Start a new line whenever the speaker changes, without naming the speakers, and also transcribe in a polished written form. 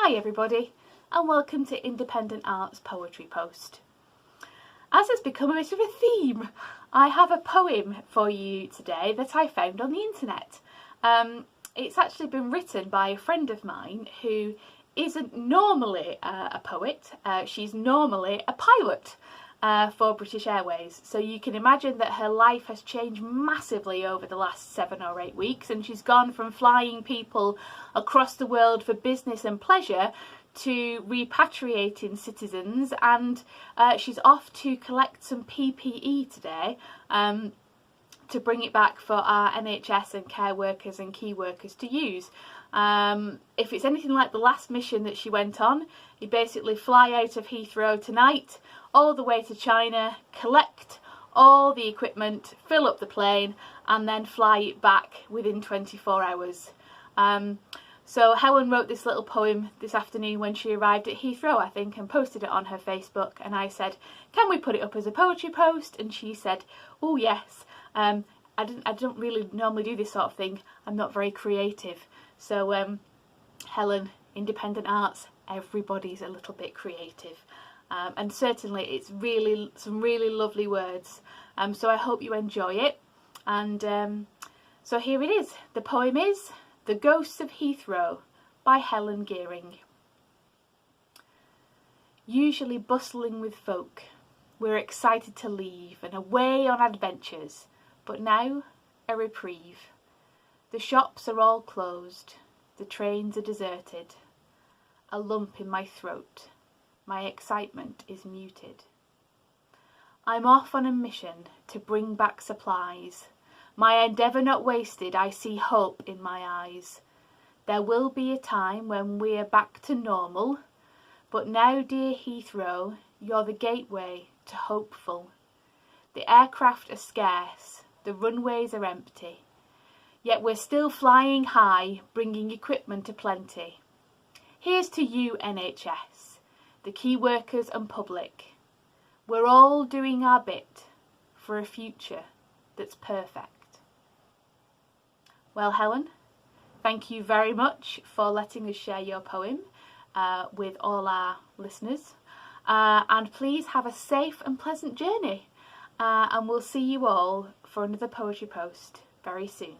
Hi everybody, and welcome to Independent Arts Poetry Post. As has become a bit of a theme, I have a poem for you today that I found on the internet. It's actually been written by a friend of mine who isn't normally a poet. She's normally a pilot for British Airways. So you can imagine that her life has changed massively over the last 7 or 8 weeks, and she's gone from flying people across the world for business and pleasure to repatriating citizens, and she's off to collect some PPE today to bring it back for our NHS and care workers and key workers to use. If it's anything like the last mission that she went on, you basically fly out of Heathrow tonight, all the way to China, collect all the equipment, fill up the plane, and then fly it back within 24 hours. So Helen wrote this little poem this afternoon when she arrived at Heathrow, I think, and posted it on her Facebook, and I said, can we put it up as a poetry post? And she said, oh yes. I don't really normally do this sort of thing. I'm not very creative. So Helen, independent arts, everybody's a little bit creative. And certainly it's really some really lovely words. So I hope you enjoy it. And so here it is. The poem is The Ghosts of Heathrow by Helen Geering. Usually bustling with folk, we're excited to leave and away on adventures. But now, a reprieve. The shops are all closed, the trains are deserted. A lump in my throat, my excitement is muted. I'm off on a mission to bring back supplies. My endeavour not wasted, I see hope in my eyes. There will be a time when we're back to normal, but now, dear Heathrow, you're the gateway to hopeful. The aircraft are scarce, the runways are empty, yet we're still flying high, bringing equipment aplenty. Here's to you, NHS, the key workers and public. We're all doing our bit for a future that's perfect. Well, Helen, thank you very much for letting us share your poem with all our listeners. And please have a safe and pleasant journey. And we'll see you all for another poetry post very soon.